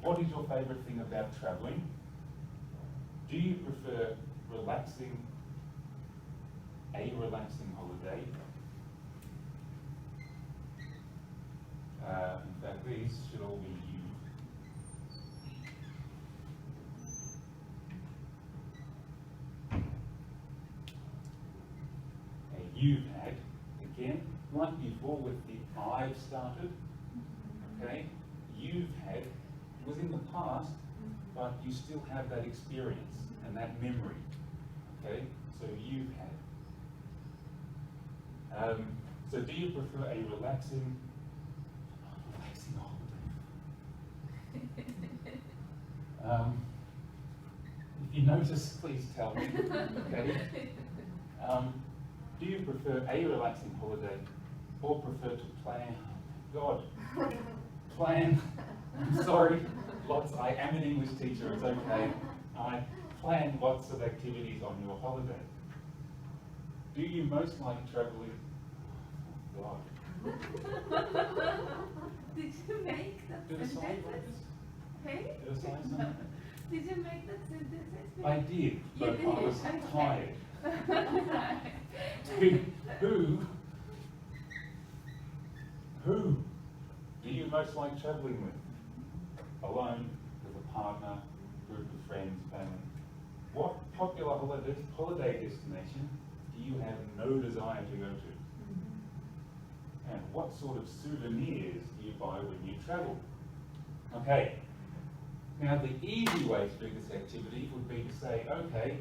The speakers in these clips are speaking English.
What is your favourite thing about travelling? Do you prefer a relaxing holiday? In fact, these should all be you. You've had, again, like before with the I've started, okay, you've had, it was in the past, but you still have that experience and that memory, okay, so you've had. So do you prefer a relaxing holiday? If you notice, please tell me, okay. Do you prefer a relaxing holiday or prefer to plan? Plan. I'm sorry, I am an English teacher, it's okay. I plan lots of activities on your holiday. Do you most like travelling? God. Did you make that sentence? Hey? Did I say something? Did you make that sentence? I did, but I was tired. Who do you most like travelling with? Alone, with a partner, group of friends, family? What popular holiday destination do you have no desire to go to? And what sort of souvenirs do you buy when you travel? Okay, now the easy way to do this activity would be to say, okay,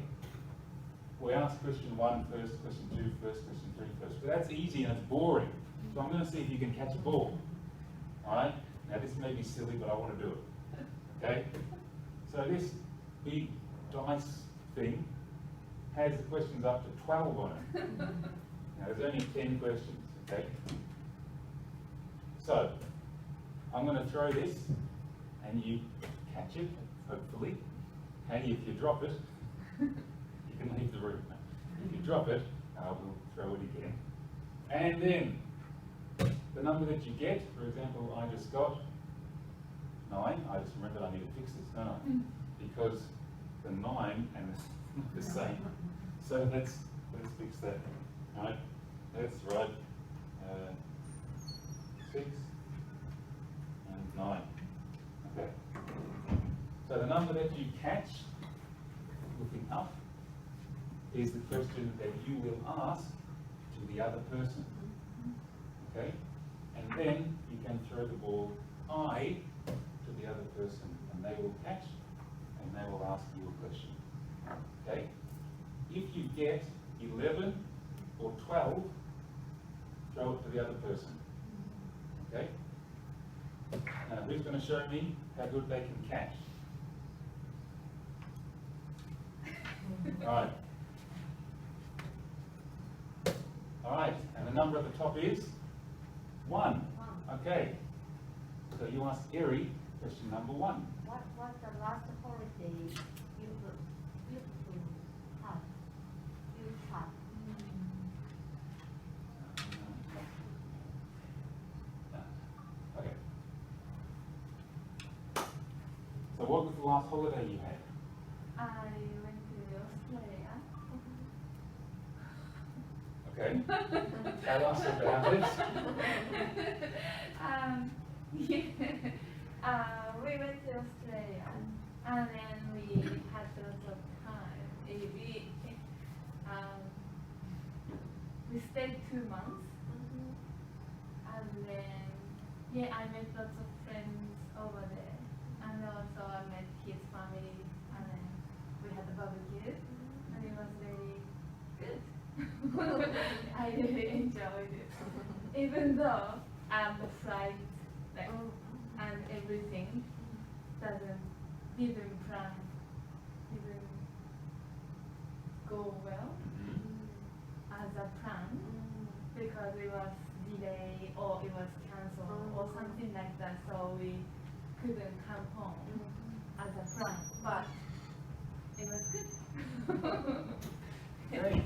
we ask question 1 first, question 2 first, question 3 first. But that's easy and it's boring. So I'm going to see if you can catch a ball. Alright? Now this may be silly, but I want to do it. Okay? So this big dice thing has the questions up to 12 on it. Now there's only 10 questions. Okay? So, I'm going to throw this and you catch it, hopefully. Okay, if you drop it, you can leave the room. If you drop it, we'll throw it again. And then, the number that you get, for example, I just got 9. I just remembered I need to fix this, don't I? Because the 9 and the same. So let's fix that. Right? That's right. 6 and 9. Okay. So the number that you catch looking up is the question that you will ask to the other person. Okay? And then you can throw the ball high to the other person and they will catch and they will ask you a question. Okay? If you get 11 or 12, throw it to the other person. Okay? Now who's going to show me how good they can catch? Alright. Alright, and the number at the top is 1. Okay. So you ask Eri question number 1. What's the last holiday you had? Okay. So what was the last holiday you had? I went to Australia. Okay. Tell us about it. We went to Australia and then we had lots of time. We stayed 2 months and then I met lots of friends over there and also I met his family and then we had a barbecue and it was very good. I really enjoyed it. Even though the flight and everything didn't go well as a plan because it was delayed or it was cancelled or something like that, so we couldn't come home as a plan, but it was good. Okay,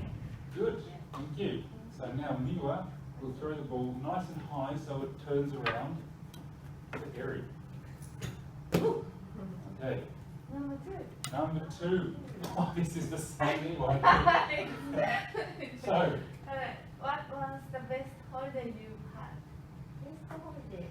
good, thank you. So now Miwa will throw the ball nice and high so it turns around to Eri. Number 2. Oh, this is the same one. So, what was the best holiday you had? Best holiday.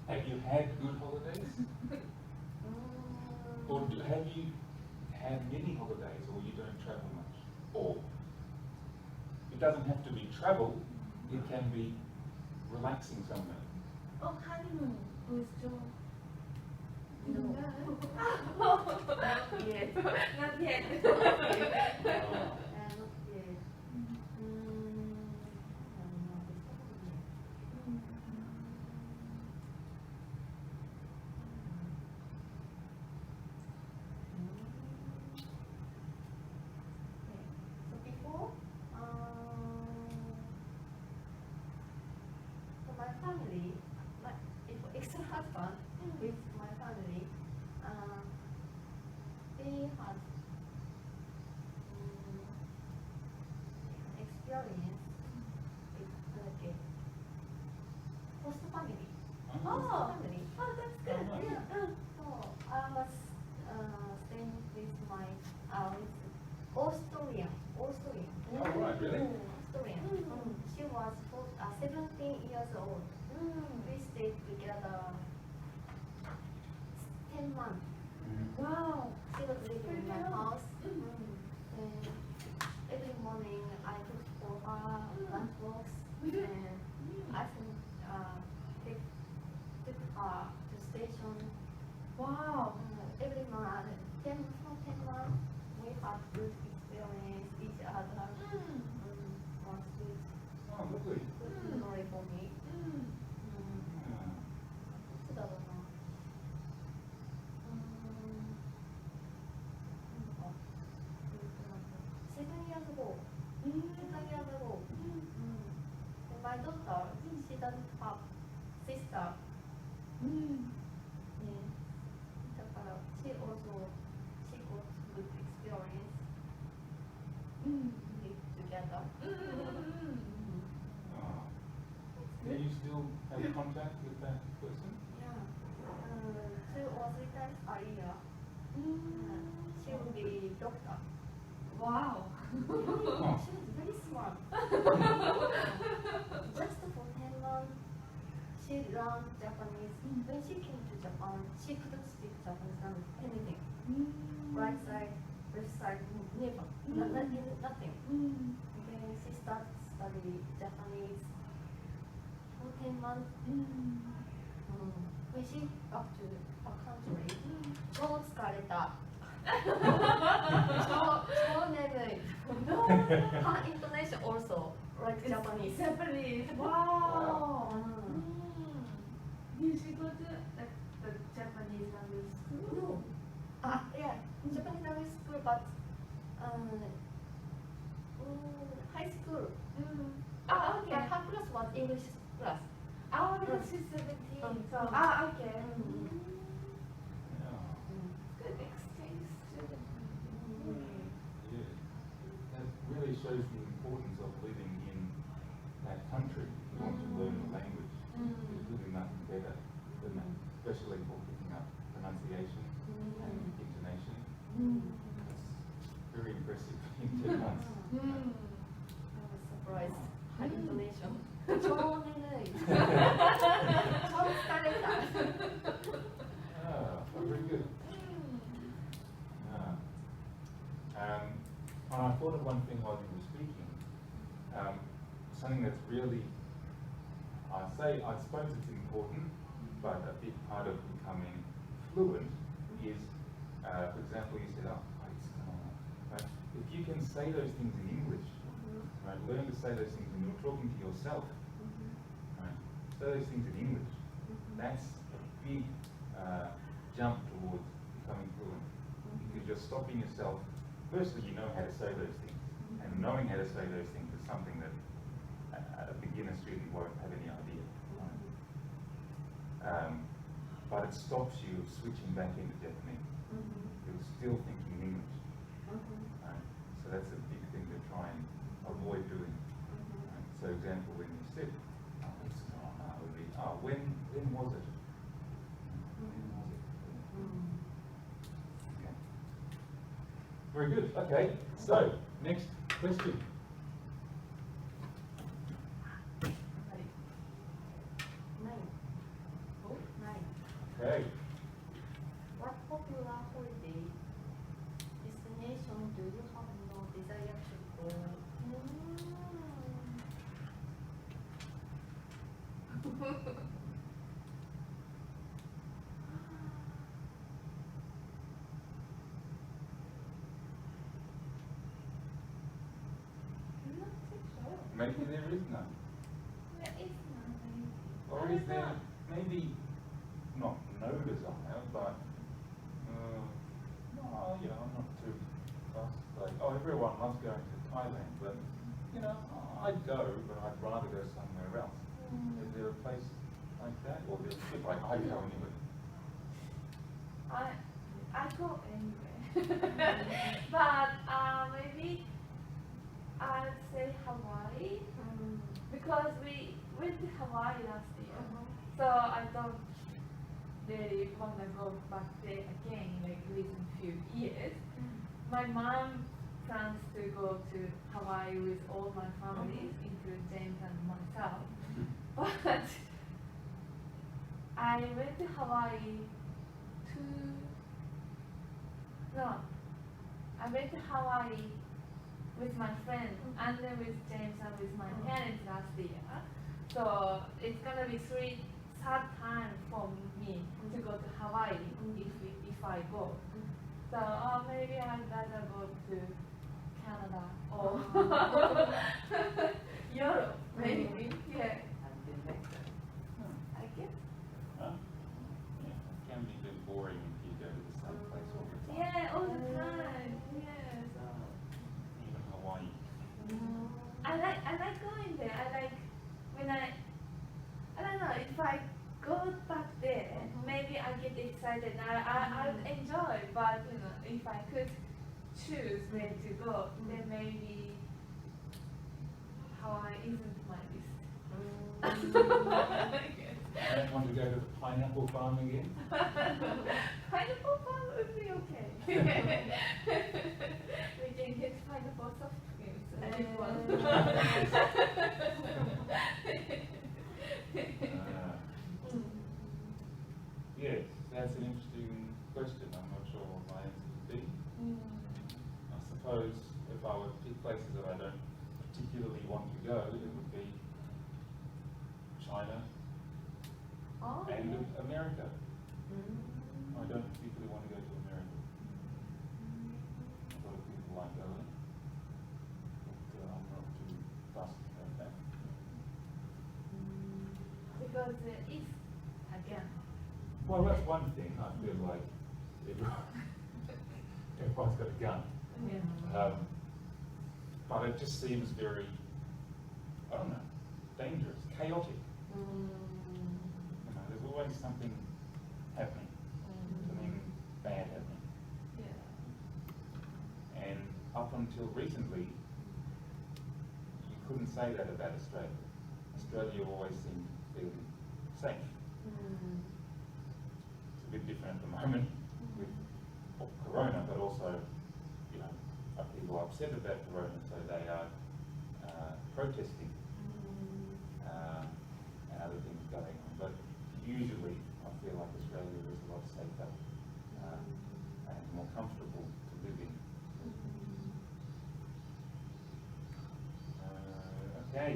have you had good holidays? Or have you had many holidays, or you don't travel much? Or it doesn't have to be travel, it can be relaxing somewhere. Oh, honeymoon with Joe. No. Not yet. Not yet. So before, so my family, ex-husband with my family, they had experience with host family. Oh. Family. Oh, that's good. Yeah. So I was staying with my with Australian. Oh, right, really? Australian. She was 17 years old. We stayed together 10 months. Wow. She was living in my house. And every morning I cooked for her lunchbox, and I think took her to station. Wow. Every month, 10 months, we had good experience each other. Was good, Oh, lovely. good memory for me. Yeah. そうだろうな。7 years ago. 7 years ago. And my daughter, she doesn't have sister. Yeah. だから she got good experience together. Oh. Do you still have contact with that person? Yeah. 2 or 3 times a year. She will be doctor. Wow. Oh. She was very smart. Just for 10 months, she learned Japanese. When she came to Japan, she couldn't speak Japanese anything. Right side, left side, never. Nothing. Then she started studying Japanese for 10 months. When she back to her country, 超疲れた。超眠い。Her intonation also like Japanese. Japanese. Wow. Mm. Did she go to like the Japanese language school? No. Yeah, Japanese language school, but high school. Okay. But her class was English class. Oh, because she's 17. So, okay. Yeah. Good exchange student. Yeah. That really shows the importance of living in that country. If you want to learn the language, there's really nothing better than that, especially for picking up pronunciation and intonation. It's very impressive in 10 months. I was surprised. Her intonation. 超眠い。超疲れた。Ah, very good. Ah. And I thought of one thing while you were speaking. Something that's really, I suppose it's important, but a big part of becoming fluent is, for example, you said, right? If you can say those things in English, right? Learn to say those things when you're talking to yourself, right? Say those things in English. That's a big jump towards becoming fluent, because you're stopping yourself. Firstly, you know how to say those things, and knowing how to say those things is something that a beginner student won't have any idea. But but it stops you switching back into Japanese. You're still thinking English. Right? So that's a big thing to try and avoid doing. Right? So example, when you sit, would be, when was it? When was it? Okay. Very good. Okay. So next question. Okay. What popular holiday destination do you have no desire to go? I'm not too sure. Maybe there is none. There is nothing. Or is there maybe not no desire, but no, you know, I'm not too fussed. Like, everyone loves going to Thailand, but you know, I'd go, but I'd rather go somewhere else. Is there a place like that, or is it like I'd go anywhere? I go anywhere. But maybe I'd say Hawaii because we went to Hawaii last year, so I don't really want to go back there again, like within few years. My mom plans to go to Hawaii with all my families, including James and myself. But I went to Hawaii I went to Hawaii with my friends and then with James and with my parents last year. So it's gonna be third time for me to go to Hawaii if I go. So maybe I'd rather go to Canada or Europe, maybe. Yeah. I guess. Huh? Yeah, it can be a bit boring if you go to the same place all the time. Yeah, all the time. Yeah. So Even Hawaii. I like going there. I like when I don't know, if I go back there, maybe I get excited. I enjoy, but you know, if I could choose where to go, then maybe Hawaii isn't my list. I don't want to go to the pineapple farm again. Pineapple farm would be okay. We can get pineapple soft drinks. Yes, that's an interesting question. I'm not sure what my answer would be. I suppose if I were to pick places that I don't particularly want to go, it would be China and America. I don't particularly want to go to America. A lot of people like going, but I'm not too fussed about that. Because there is again. Well, that's one thing. I feel like everyone's got a gun. Yeah. But it just seems very, I don't know, dangerous, chaotic. You know, there's always something happening, something bad happening. Yeah. And up until recently, you couldn't say that about Australia. Australia always seemed fairly safe. It's a bit different at the moment with Corona, but also, you know, people are upset about Corona, so they are protesting and other things going on. But usually, I feel like Australia is a lot safer and more comfortable to live in. Okay.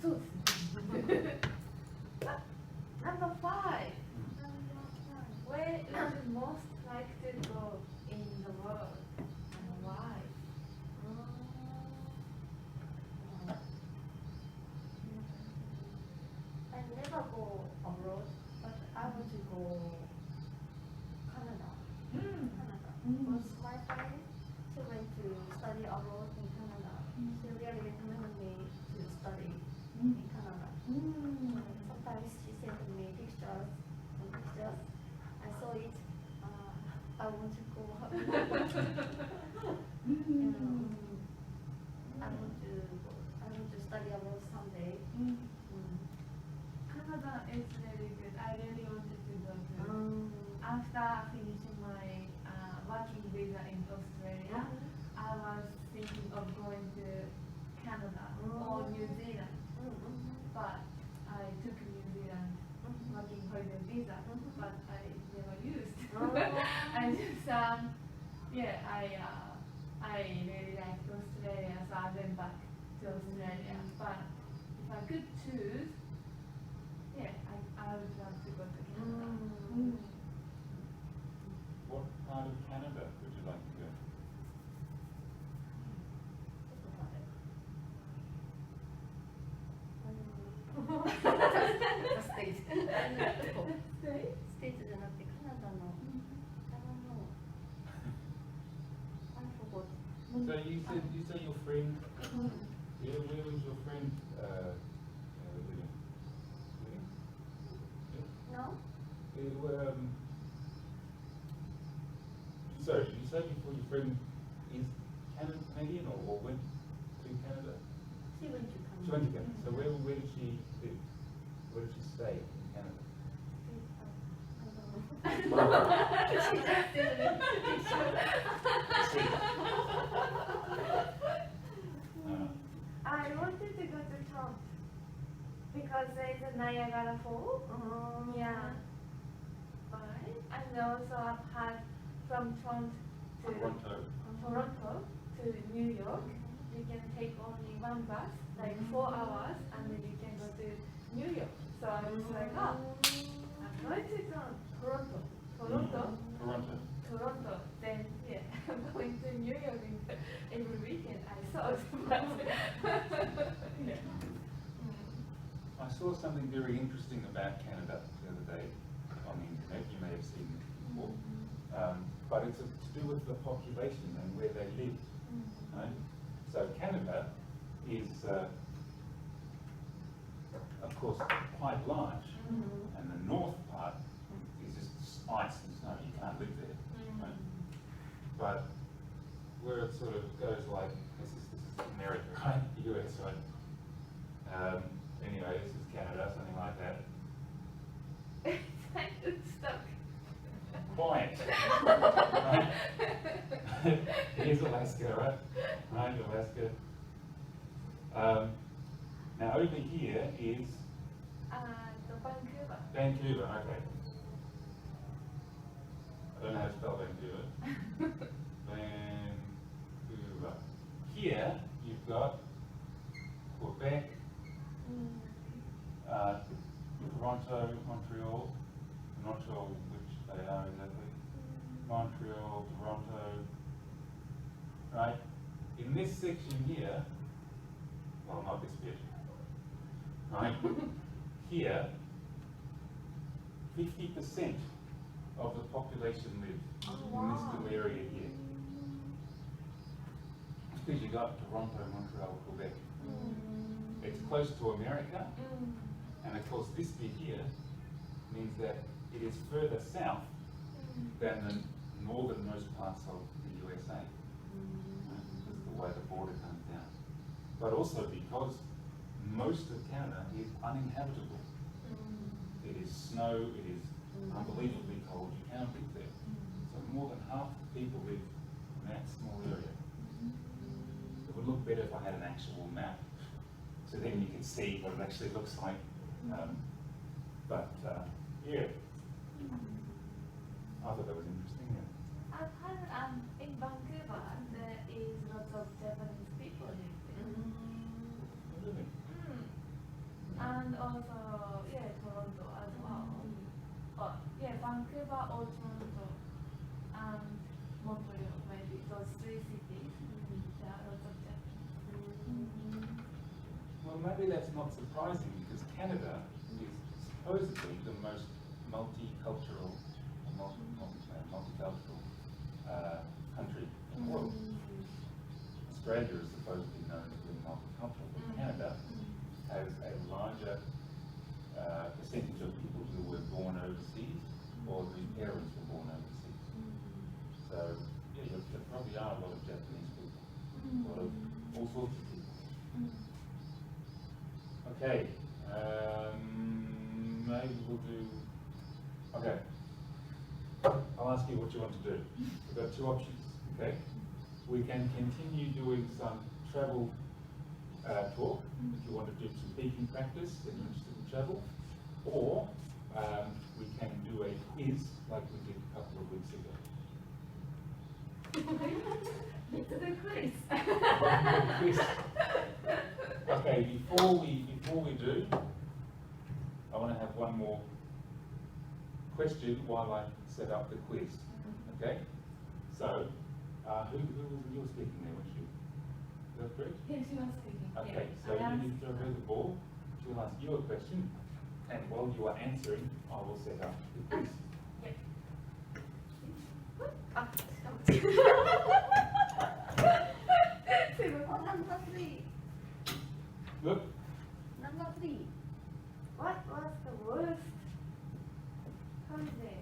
Who is it? Number 5. Where would you most like to go in the world and why? New Zealand, but I took New Zealand working holiday visa, but I never used. And just yeah, I really liked Australia, so I went back to Australia. But if I could choose, yeah, I would love to go to Canada. What part of Canada would you like to go? States. States? ステイツじゃなくてカナダの、I forgot. So you say your friend. Where was your friend living? No? Sorry, did you say before your friend is Canadian or went to Canada? She went to Canada. She went to Canada. So where did she live? Where did she stay in Canada? She just didn't I wanted to go to Toronto because there is a Niagara Falls. Yeah. Right. And also I've had from Toronto to New York. You can take only one bus, like 4 hours, and then you can go to New York. So I was like, oh, I'm going to Toronto. Then yeah, I'm going to New York every weekend. I saw it, but yeah. I saw something very interesting about Canada the other day on the internet. You may have seen it before. But it's to do with the population and where they live. Right? So Canada is, of course, quite large, and the north part is just ice and snow. You can't live there. Right? But where it sort of goes like this is America, right? The US, right? Anyway, this is Canada, something like that. It's stuck. Quiet. Right? Here's Alaska, right? Right, Alaska. Now over here is The Vancouver. Vancouver, okay. I don't know how to spell Vancouver. Vancouver. Here you've got Quebec, Toronto, Montreal. I'm not sure which they are exactly. Montreal, Toronto. Right? In this section here, well, not this bit. Right? Here, 50% of the population live in this little area here. It's because you got Toronto, Montreal, Quebec. It's close to America, and of course this bit here means that it is further south than the northernmost parts of the USA. Because of the way the border comes down. But also because most of Canada is uninhabitable. It is snow, it is unbelievably cold, you can't live there. So more than half the people live in that small area. It would look better if I had an actual map, so then you can see what it actually looks like. Yeah, I thought that was interesting. Yeah. I've heard in Vancouver there is lots of Japanese people live there. Really? And also, yeah, Toronto as well. But yeah, Vancouver or Toronto and Montreal, maybe those 3 cities, there are lots of Japanese. Well, maybe that's not surprising because Canada is supposedly the most multicultural country in the world. Australia is supposedly known as being multicultural, but Canada has a larger percentage of people who were born overseas or whose parents were born overseas. So, yeah, there probably are a lot of Japanese people, a lot of all sorts of people. Okay, maybe we'll do, okay, I'll ask you what you want to do. We've got 2 options, okay? We can continue doing some travel talk, if you want to do some speaking practice and you're interested in travel, or we can do a quiz like we did a couple of weeks ago. It's the quiz. Quiz. Okay, before we do, I want to have one more question while I set up the quiz. Okay? So, who was you were speaking there, was you? Is that correct? Yes, she was speaking. Okay, Yeah. so you need to throw her the ball. She'll ask you a question, and while you are answering, I will set up the quiz. Number 3. Look, Number 3. What was the worst holiday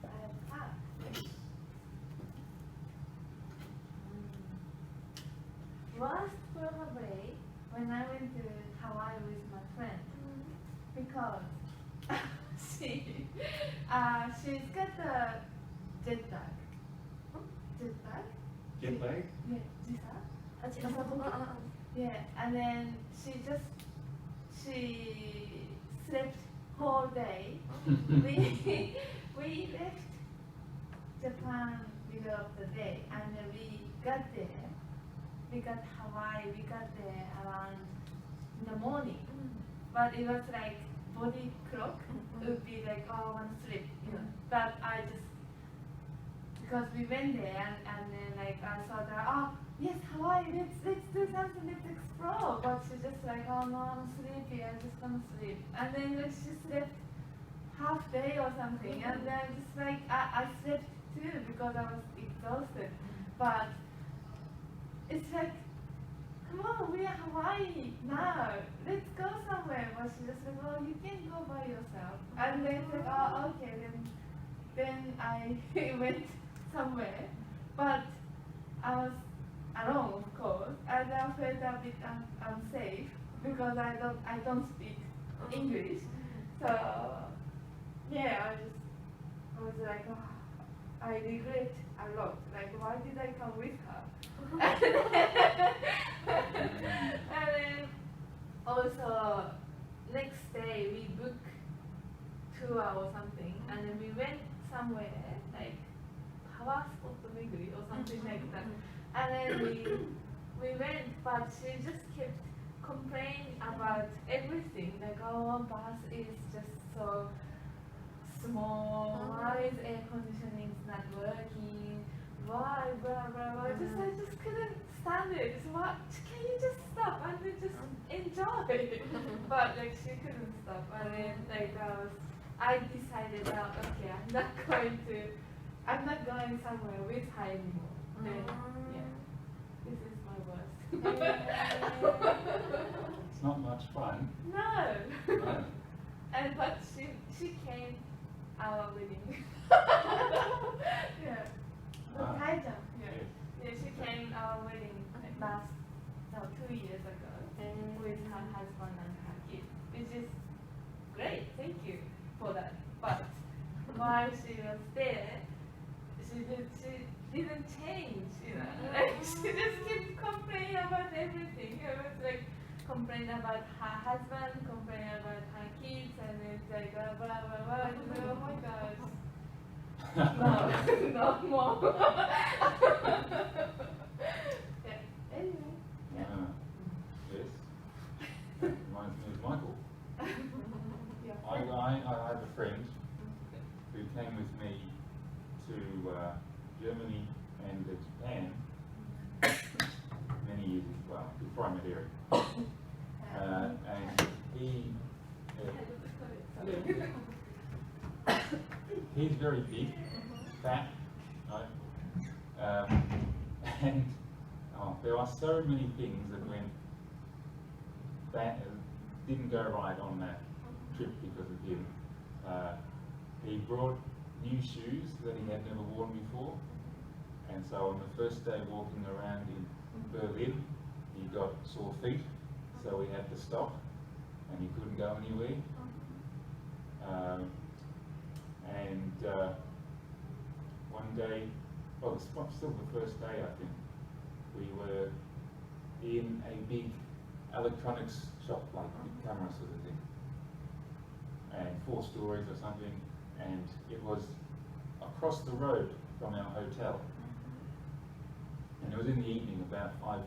I have had? Worst probably when I went to Hawaii with my friend because she's got a jet lag. Jet lag? jet lag. Yeah, yeah, and then she slept whole day. we left Japan middle of the day, and then we got there. We got Hawaii. We got there around in the morning, but it was like body clock would be like, oh, I want to sleep, you know. But I just because we went there and then like I saw that, oh yes, Hawaii, let's do something, let's explore. But she just like, oh no, I'm sleepy, I just want to sleep. And then like she slept half day or something, and then just like I slept too because I was exhausted. But it's like, come on, we are Hawaii now, let's go somewhere. But she just like, oh, you can't go by yourself. And then it's like, oh okay, then I went somewhere, but I was alone, of course, and I felt a bit unsafe because I don't speak English. So yeah, I was like, oh, I regret a lot. Like, why did I come with her? And then also next day we booked tour or something, and then we went somewhere like power spot Meguri or something like that. And then we went, but she just kept complaining about everything. Like, oh, bus is just so small. Why is air conditioning not working? Why, blah blah blah. I just couldn't stand it. So what? Can you just stop and then just enjoy? But like she couldn't stop. And then like I decided that okay, I'm not going somewhere with her anymore. Then yeah, this is my worst. It's not much fun. No. No. And but she came our wedding. Yeah. The high jump. Yeah. Yeah, she came our wedding like 2 years ago with her husband and her kid, which is great. Thank you for that. But while she was there, she didn't change, you know. Like she just kept complaining about everything. It was like complain about her husband, complain about her kids, and it's like blah blah blah. It's like, oh my gosh. No more. Yeah. Anyway. Yeah. Yes. Reminds me of Michael. Yeah. I have a friend who came with me to Germany and Japan many years ago, before I met Eric. And he's very big, fat, right? And there are so many things that didn't go right on that trip because of him. He brought new shoes that he had never worn before, and so on the first day walking around in Berlin, he got sore feet, so we had to stop, and he couldn't go anywhere. One day, well, it's still the first day, I think, in a big electronics shop, like big camera sort of thing, and 4 stories or something, and it was across the road from our hotel. And it was in the evening, about 5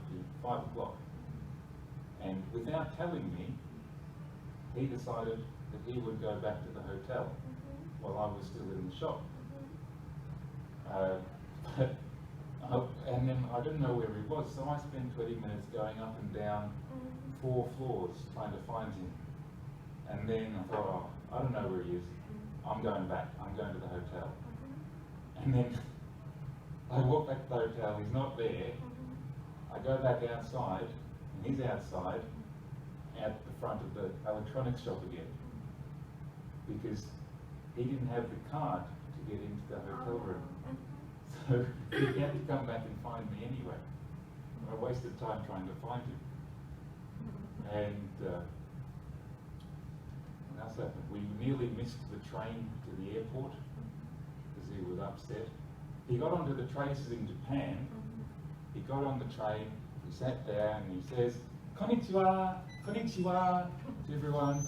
o'clock. And without telling me, he decided that he would go back to the hotel while I was still in the shop. And then I didn't know where he was, so I spent 20 minutes going up and down 4 floors trying to find him. And then I thought, oh, I don't know where he is. I'm going back. I'm going to the hotel. And then I walk back to the hotel, he's not there. I go back outside, and he's outside at the front of the electronics shop again, because he didn't have the card to get into the hotel room. So he had to come back and find me anyway. I wasted time trying to find him. And what else happened? We nearly missed the train to the airport because he was upset. He got onto the trains in Japan. He got on the train, he sat down and he says, "Konnichiwa, konnichiwa," to everyone.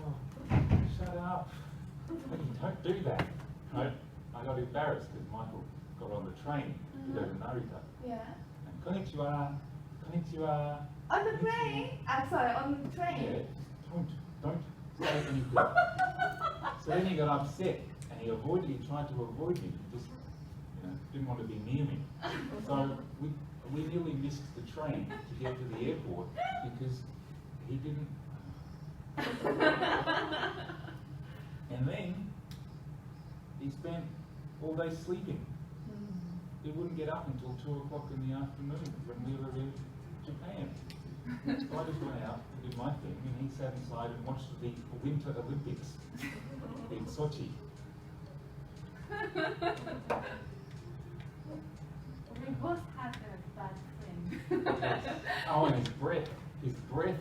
Oh, shut up. Don't do that. Right? I got embarrassed because Michael got on the train to go to Narita. Yeah. And konnichiwa, konnichiwa. On the plane? Sorry, on the train. Yeah, don't say anything. So then he got upset and he tried to avoid me. He just, didn't want to be near me. So we nearly missed the train to get to the airport because he didn't. And then he spent all day sleeping. He wouldn't get up until 2 o'clock in the afternoon when we were in Japan. So I just went out and did my thing, and he sat inside and watched the Winter Olympics in Sochi. We both had a bad friend. Oh, and his breath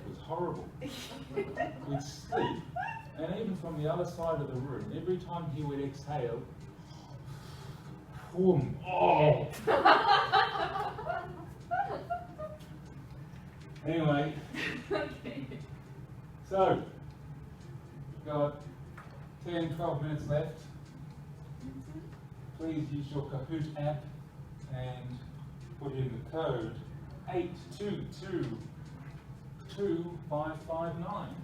was horrible. We'd sleep, and even from the other side of the room, every time he would exhale, boom, oh! Anyway, so we've got 10, 12 minutes left. Please use your Kahoot app and put in the code 8222559.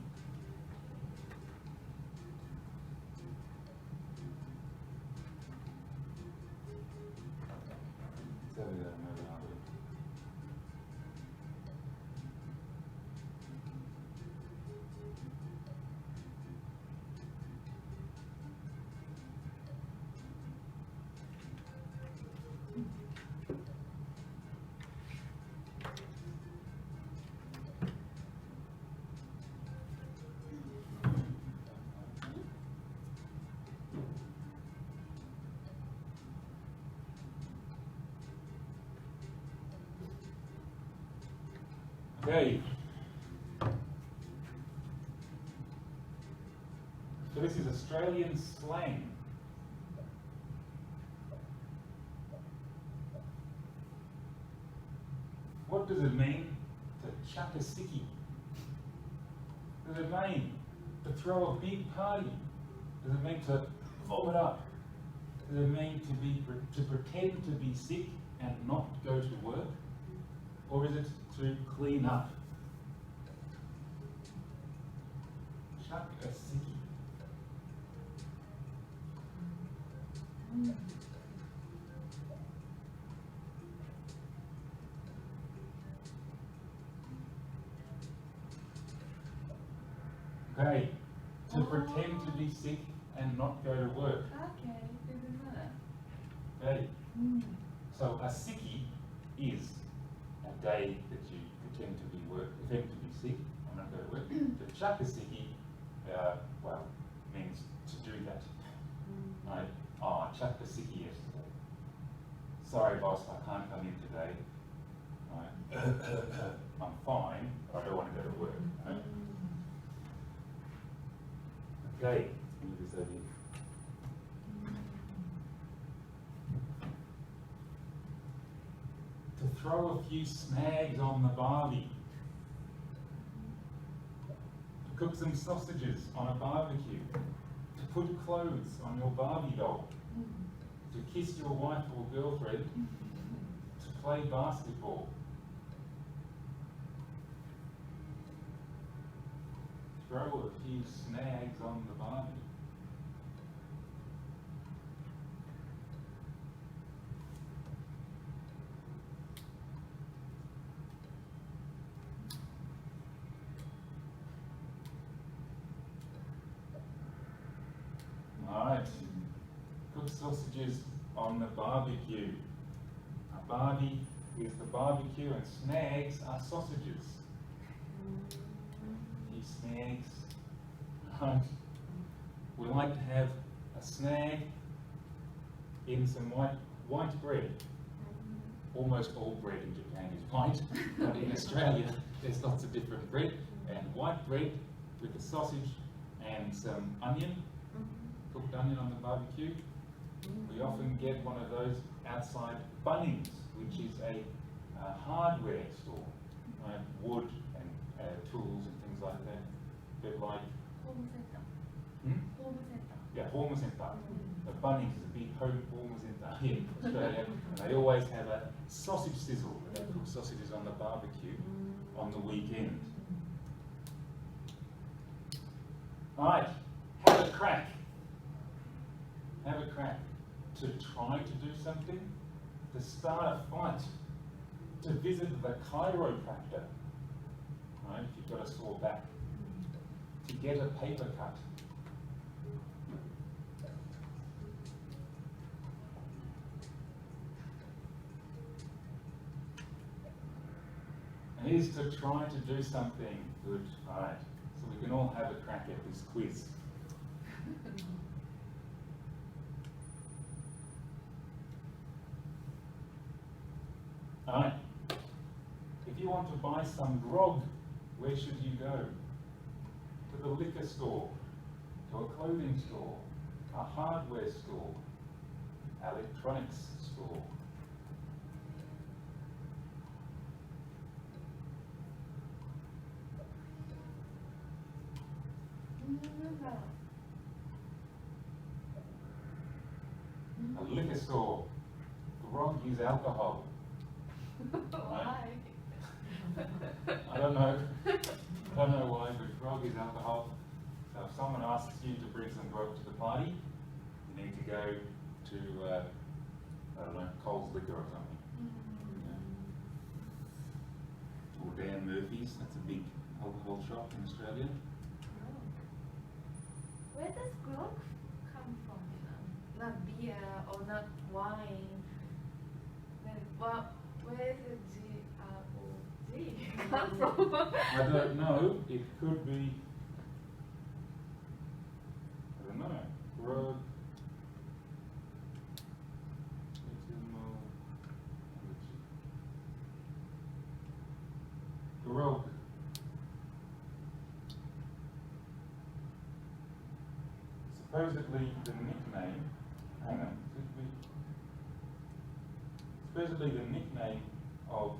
Okay. So this is Australian slang. What does it mean to chuck a sickie? Does it mean to throw a big party? Does it mean to vomit up? Does it mean to pretend to be sick and not go to work? Or is it to clean up? Chuck a sickie. Okay, to pretend to be sick and not go to work. Okay, didn't know that. Okay, so a sickie is a day that you pretend to be sick and not go to work. To chuck a sickie, means to do that. Right? Oh, I chucked a sickie yesterday. Sorry, boss, I can't come in today. Right? I'm fine, but I don't want to go to work. Right? Okay, move this over here. To throw throw a few snags on the barbie. To cook some sausages on a barbecue. To put clothes on your Barbie doll. To kiss your wife or girlfriend. To play basketball. Throw a few snags on the Barbie. Alright, cook sausages on the barbecue. A Barbie is the barbecue and snags are sausages. Few snags. Right. We like to have a snag in some white bread. Almost all bread in Japan is white, but in Australia there's lots of different bread. And white bread with a sausage and some onion, cooked onion on the barbecue. We often get one of those outside Bunnings, which is a hardware store, right? Wood and tools and things like that. A bit like yeah, home centre. The Bunnings is a big home centre here in Australia, and they always have a sausage sizzle. They cook sausages on the barbecue on the weekend. Alright, have a crack. Have a crack. To try to do something, to start a fight, to visit the chiropractor, right, if you've got a sore back, to get a paper cut. And it is to try to do something good, right? So we can all have a crack at this quiz. Alright, if you want to buy some grog, where should you go? To the liquor store, to a clothing store, a hardware store, electronics store. A liquor store. Grog is alcohol. Why? I don't know why, but grog is alcohol. So if someone asks you to bring some grog to the party, you need to go to, I don't know, Coles Liquor or something. Yeah. Or Dan Murphy's, that's a big alcohol shop in Australia. Where does grog come from? Not beer or not wine. Then where is the G come from? I don't know, it could be, I don't know, grog. Grog. Supposedly the nickname, hang on, supposedly the nickname of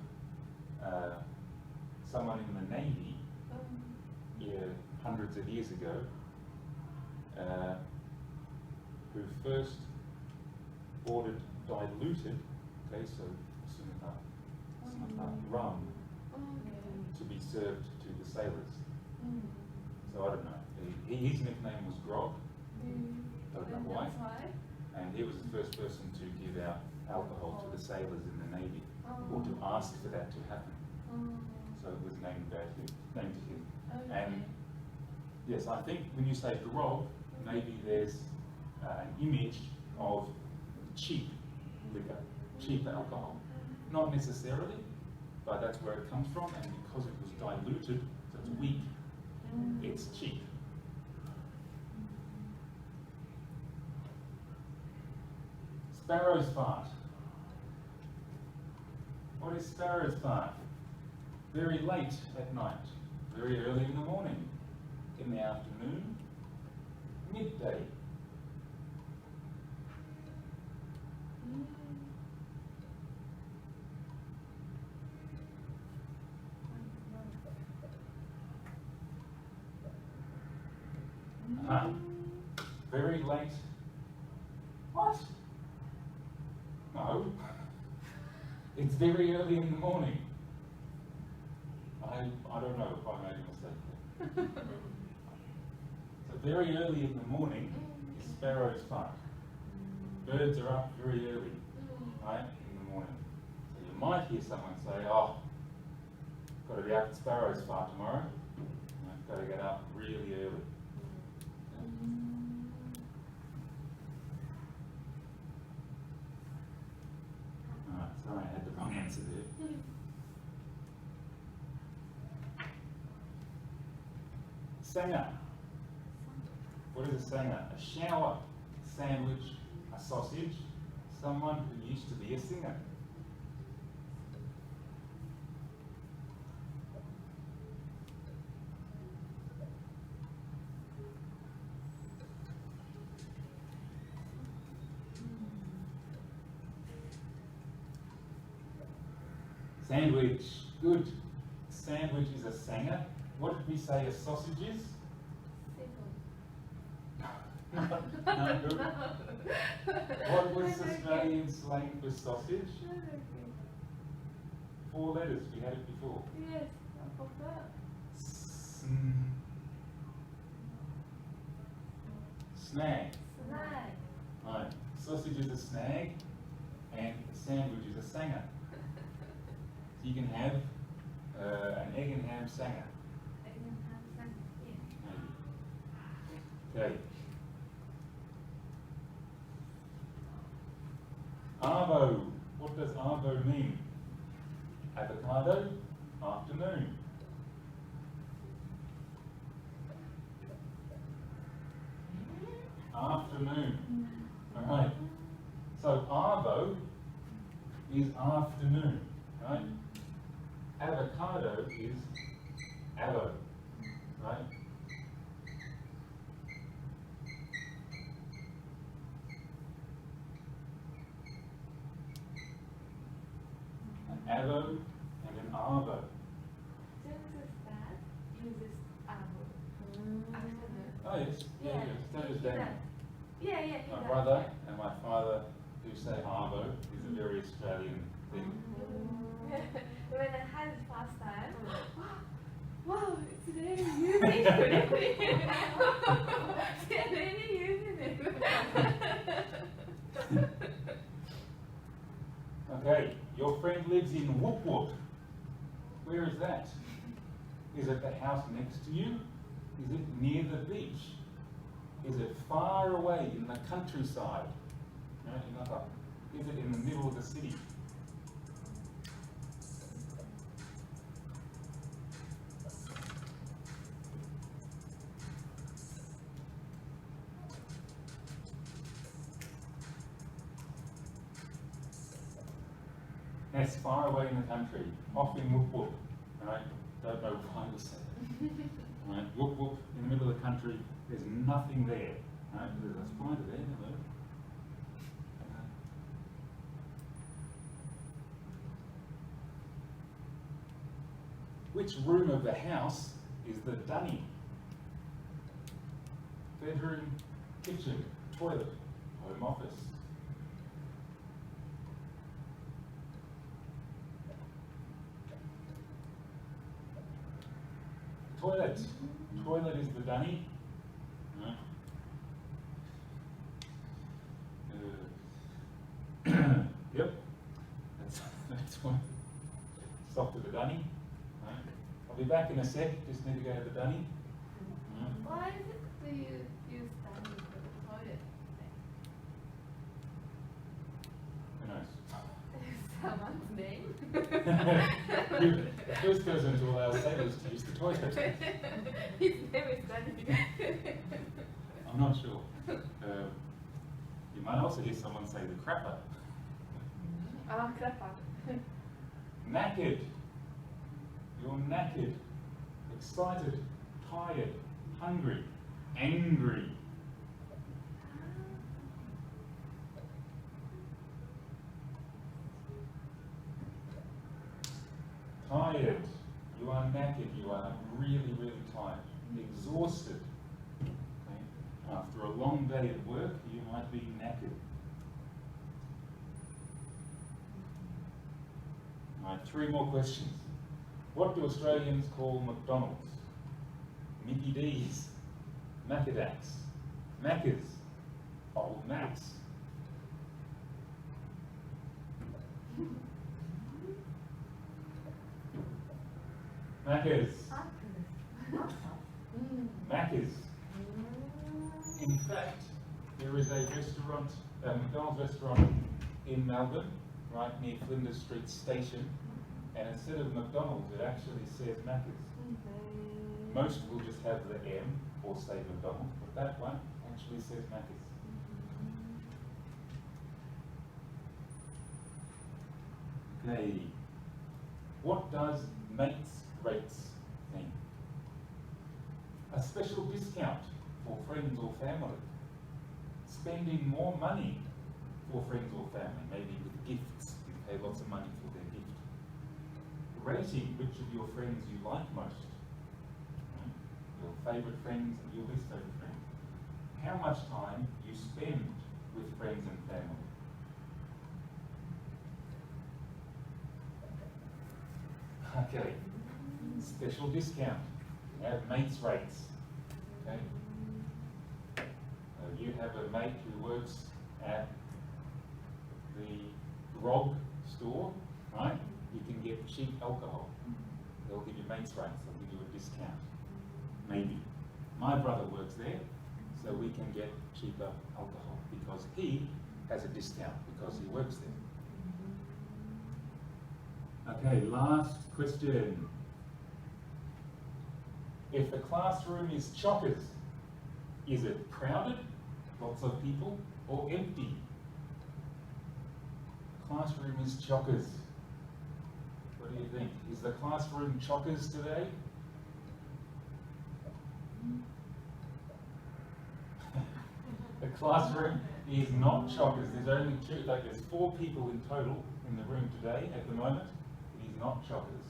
someone in the Navy hundreds of years ago, who first ordered diluted, okay, so rum to be served to the sailors. So I don't know. His nickname was Grog. Don't know why. And he was the first person to give out alcohol to the sailors in the Navy, or to ask for that to happen. So it was named to him. And yes, I think when you say grog, maybe there's an image of cheap liquor, cheap alcohol. Not necessarily, but that's where it comes from, and because it was diluted, so it's weak, it's cheap. Sparrow's fart. What is sparrow's fart? Very late at night, very early in the morning, in the afternoon, midday. Very late. What? No. It's very early in the morning. I don't know if I made a mistake there. So very early in the morning is sparrow's fart. Birds are up very early, right, in the morning. So you might hear someone say, oh, got to be up at sparrow's fart tomorrow. Got to get up really early. Alright, sorry I had the wrong answer there. Sanger. What is a sanger? A shower, sandwich, a sausage, someone who used to be a singer. Sandwich, good. Sandwich is a sanger. What did we say a sausage is? No, good. What was Australian slang for sausage? 4 letters, we had it before. Yes, I forgot. Snag. Snag. Right. Sausage is a snag and a sandwich is a sanger. So you can have an egg and ham sanger. Egg and ham sandwich, yeah. Okay. Arvo. What does arvo mean? Avocado, afternoon. Afternoon. Alright. So arvo is afternoon, right? Avocado is avo, right? An avo and an arvo. James's dad uses avo. Afternoon. Oh yes, yeah, yes. That is Daniel. Yeah, he My does. brother and my father who say arvo is a very Australian thing. When I had it first time, wow, it's really using it. They're really using it. Okay, your friend lives in Whoop Whoop. Where is that? Is it the house next to you? Is it near the beach? Is it far away in the countryside? Is it in the middle of the city? That's far away in the country, off in Whoop Whoop. Right? Don't know why we said it. Right? Whoop Whoop, in the middle of the country, there's nothing there. Right? There's a spider there, hello. Which room of the house is the dunny? Bedroom, kitchen, toilet, home office. Toilet. Toilet is the dunny. Right. Yep. That's one. Stop to the dunny. Right. I'll be back in a sec. Just need to go to the dunny. Right. Why do you use that for the toilet? Who knows? Someone's name? The first person to allow sailors to use the toilet. His name is Danny. I'm not sure. You might also hear someone say the crapper. Ah, crapper. Knackered. You're knackered. Excited. Tired. Hungry. Angry. Tired. You are knackered. You are really, really tired. Exhausted. Okay? After a long day at work, you might be knackered. Right, 3 more questions. What do Australians call McDonald's? Mickey D's, Macadaks, Macca's, Old Macs. Macca's, Macca's. In fact, there is a restaurant, a McDonald's restaurant in Melbourne, right near Flinders Street Station, and instead of McDonald's, it actually says Macca's. Most will just have the M or say McDonald's, but that one actually says Macca's. Okay, what does mates rates mean? A special discount for friends or family. Spending more money for friends or family, maybe with gifts. You pay lots of money for their gift. Rating which of your friends you like most. Your favourite friends and your least favourite friends. How much time you spend with friends and family. Okay, special discount. You have mates rates. Okay. You have a mate who works at the grog store, right? You can get cheap alcohol. They'll give you mates rates. They'll give you a discount. Maybe. My brother works there, so we can get cheaper alcohol because he has a discount because he works there. Okay, last question. If the classroom is chockers, is it crowded, lots of people, or empty? Classroom is chockers. What do you think? Is the classroom chockers today? The classroom is not chockers. There's only 2, like there's 4 people in total in the room today at the moment. It is not chockers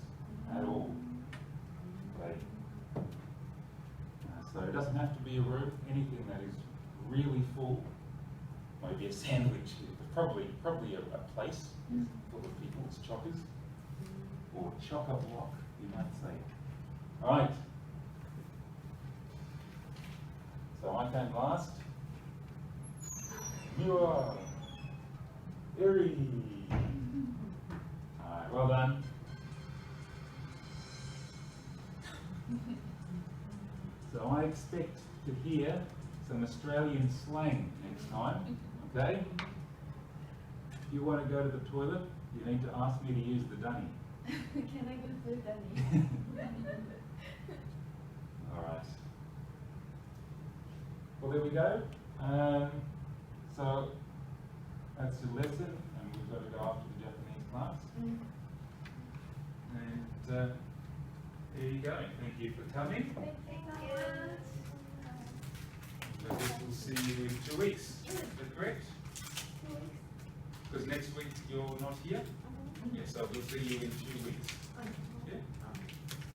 at all. Okay. So it doesn't have to be a room, anything that is really full. Maybe a sandwich, probably a place full of people, it's chockers. Or chock-a-block, you might say. Alright. So I came last. You are Erie. Alright, well done. So I expect to hear some Australian slang next time, okay? If you want to go to the toilet, you need to ask me to use the dunny. Can I go to the dunny? Alright. Well, there we go. So that's your lesson, and we've got to go off to the Japanese class. And there you go. Thank you for coming. Thank you. I guess we'll see you in 2 weeks. Is that correct? 2 weeks. Because next week you're not here. Yeah, so we'll see you in 2 weeks. Yeah.